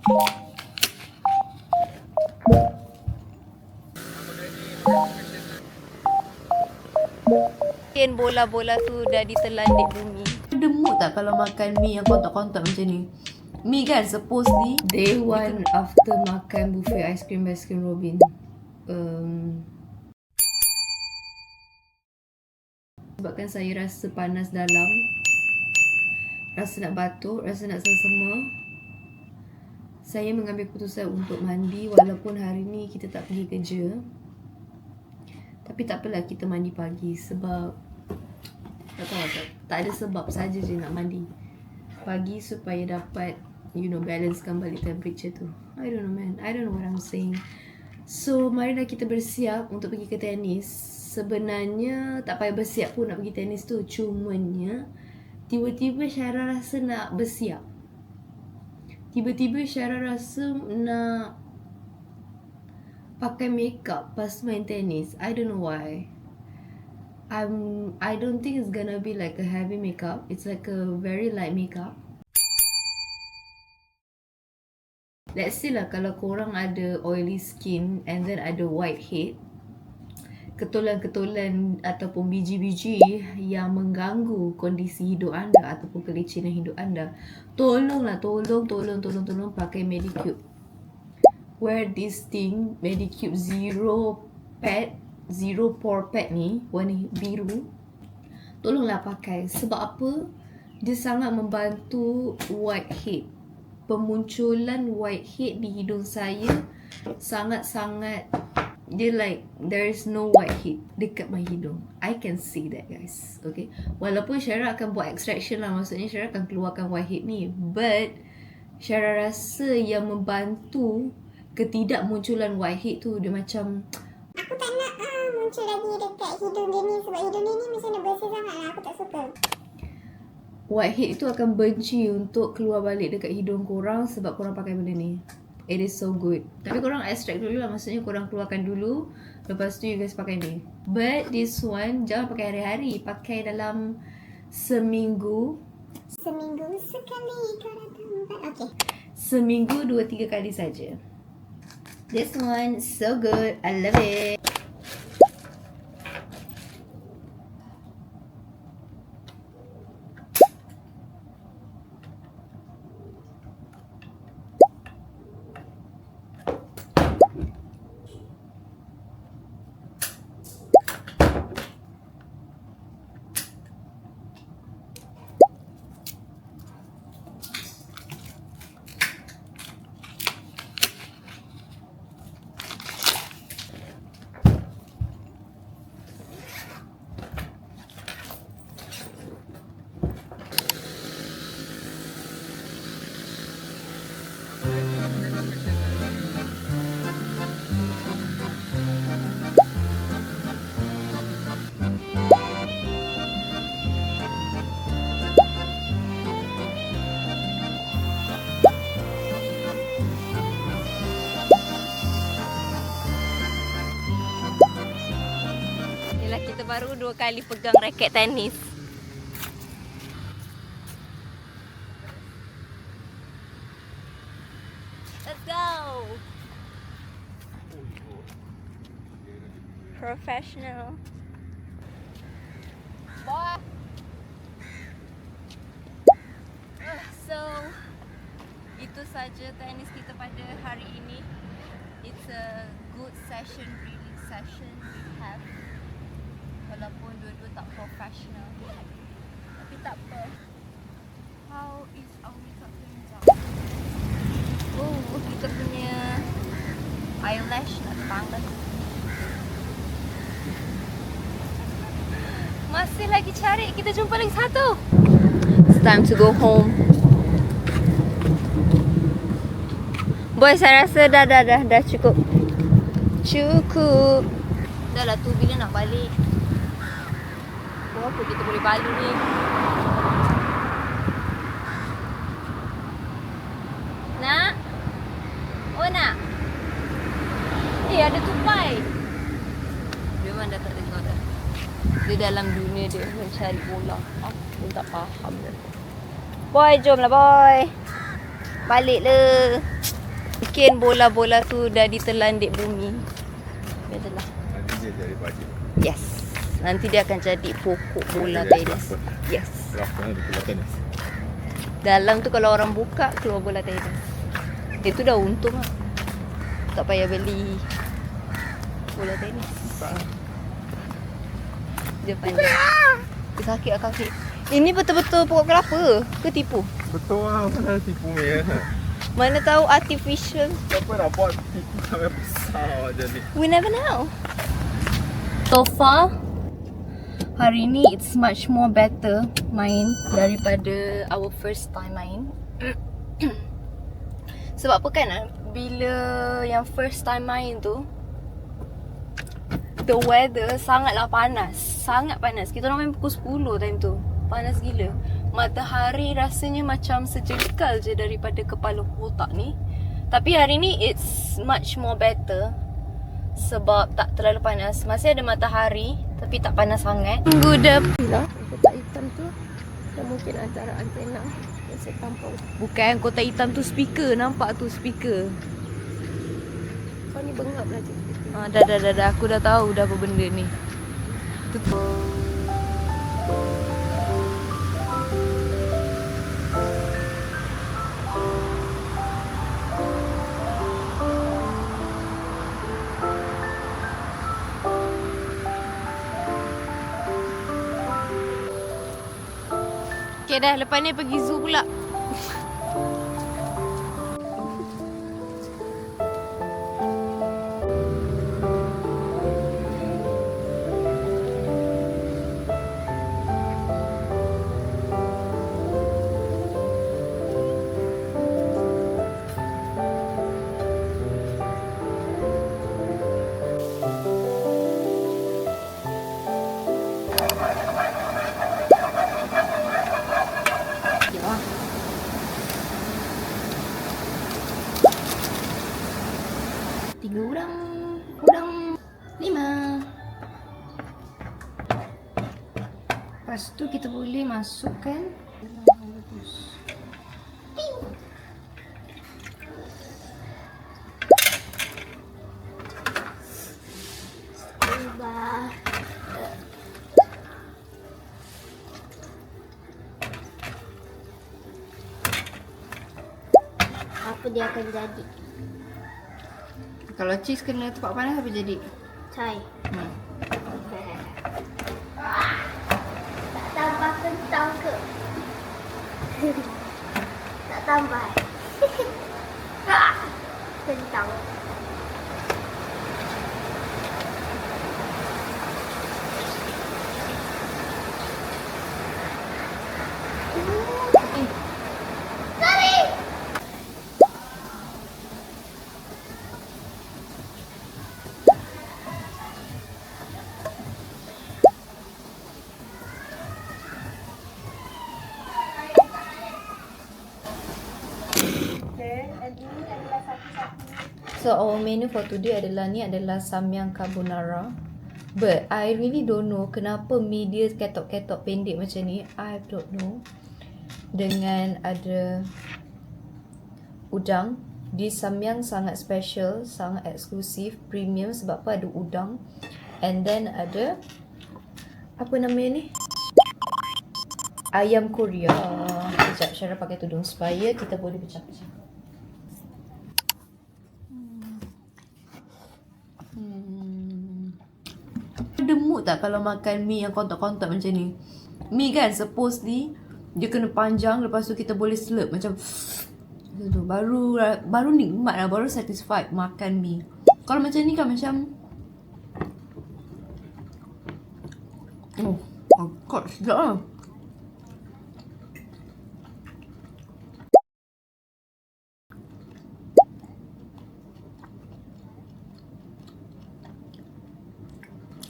Mungkin bola-bola tu dah ditelan di bumi. Demuk tak kalau makan mi yang kontak-kontak macam ni? Mi kan supposedly day one after makan buffet ice cream Baskin Robbins. Sebabkan saya rasa panas dalam, rasa nak batuk, rasa nak sesama, saya mengambil keputusan untuk mandi walaupun hari ni kita tak pergi kerja. Tapi tak apalah, kita mandi pagi sebab tak ada sebab saja je nak mandi pagi supaya dapat balancekan balik temperature tu. I don't know man, I don't know what I'm saying. So marilah kita bersiap untuk pergi ke tenis. Sebenarnya tak payah bersiap pun nak pergi tenis tu, cumanya tiba-tiba Syara rasa nak bersiap. Tiba-tiba Syara rasa nak pakai makeup pas main tenis. I don't know why. I don't think it's gonna be like a heavy makeup. It's like a very light makeup. Let's say lah kalau korang ada oily skin and then ada whitehead, ketulan-ketulan ataupun biji-biji yang mengganggu kondisi hidup anda ataupun kelicinan hidup anda, tolong pakai Medicube. Wear this thing, Medicube Zero Pore Pad ni, warna biru. Tolonglah pakai. Sebab apa? Dia sangat membantu whitehead. Pemunculan whitehead di hidung saya sangat-sangat, dia like there is no whitehead dekat my hidung. I can see that guys. Okay. Walaupun Syara akan buat extraction lah, maksudnya Syara akan keluarkan whitehead ni, but Syara rasa yang membantu ketidakmunculan whitehead tu, dia macam aku tak nak muncul lagi dekat hidung dia ni, sebab hidung dia ni macam nak bersih sangat lah. Aku tak suka. whitehead itu akan benci untuk keluar balik dekat hidung korang sebab korang pakai benda ni. It is so good. Tapi korang extract dulu lah, maksudnya korang keluarkan dulu, lepas tu you guys pakai ni. But this one jangan pakai hari-hari, pakai dalam seminggu Sekali kalau tak. Okay. Seminggu 2-3 kali saja. This one so good. I love it. Kita baru 2 kali pegang raket tenis. Let's go. Professional. Boy. So itu saja tenis kita pada hari ini. It's a good session, really session we have. Walaupun dua-dua tak professional, tapi tak apa. How is our makeup turns out? Oh, kita punya eyelash nak terpangkas. Masih lagi cari, kita jumpa lagi satu. It's time to go home. Boy, saya rasa dah cukup. Dah lah tu, bila nak balik? Apa kita boleh balik ni? Nak? Oh nak? Ada tupai. Dia memang dah tak dengar dah. Dia dalam dunia dia mencari bola. Aku pun tak faham dah. Boy, jomlah boy. Balik le. mungkin bola-bola tu dah ditelan dek bumi. Adalah. Nanti dia jadi baju. Yes. Nanti dia akan jadi pokok bola Dia tenis. berapa? Yes. Berapa ada bola tenis? Dalam tu kalau orang buka keluar bola tenis. Itu dah untung lah. Tak payah beli bola tenis. Dia panjang. Dia sakit lah kaki. Ini betul-betul pokok kelapa ke tipu? Betul lah, mana tipu meh. Mana tahu artificial. Siapa nak buat tipu sampai besar macam ni? We never know. So far, hari ni it's much more better main daripada our first time main. Sebab apa kan, bila yang first time main tu, the weather sangatlah panas. Sangat panas. Kita orang main pukul 10 time tu. Panas gila. Matahari rasanya macam sejengkal je daripada kepala otak ni. Tapi hari ni it's much more better. Sebab tak terlalu panas. Masih ada matahari tapi tak panas sangat. Tunggu dah. Kotak hitam tu dah mungkin antara antena yang saya tampau. Bukan kotak hitam tu speaker. Nampak tu speaker. Kau ni bengap lah je. Dah. Aku dah tahu dah apa benda ni. Tutup. Okay dah, lepas ni pergi zoo pula. Tiga orang 5. Lepas tu kita boleh masukkan Apa dia akan jadi? Kalau cheese kena tempat panas apa jadi? Cai. Tak tambah kentang ke? Tak tambah. Kentang. So our menu for today adalah samyang carbonara. But I really don't know kenapa mi dia ketok-ketok pendek macam ni. I don't know. Dengan ada udang. This samyang sangat special, sangat eksklusif, premium sebab apa ada udang. And then ada apa namanya ni? Ayam Korea. Sekejap, Syara pakai tudung supaya kita boleh pecah-pecah. Ada mood tak kalau makan mi yang kontak-kontak macam ni? Mi kan supposedly dia kena panjang, lepas tu kita boleh slurp macam tu. Baru nikmat lah, baru satisfied makan mi. Kalau macam ni kan macam oh god, sedap lah.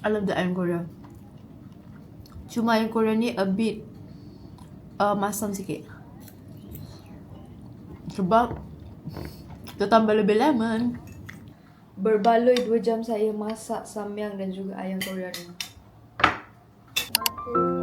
I love the ayam Korea. Cuma ayam Korea ni a bit masam sikit. Sebab kita tambah lebih lemon. Berbaloi 2 jam saya masak samyang dan juga ayam Korea ni. Mata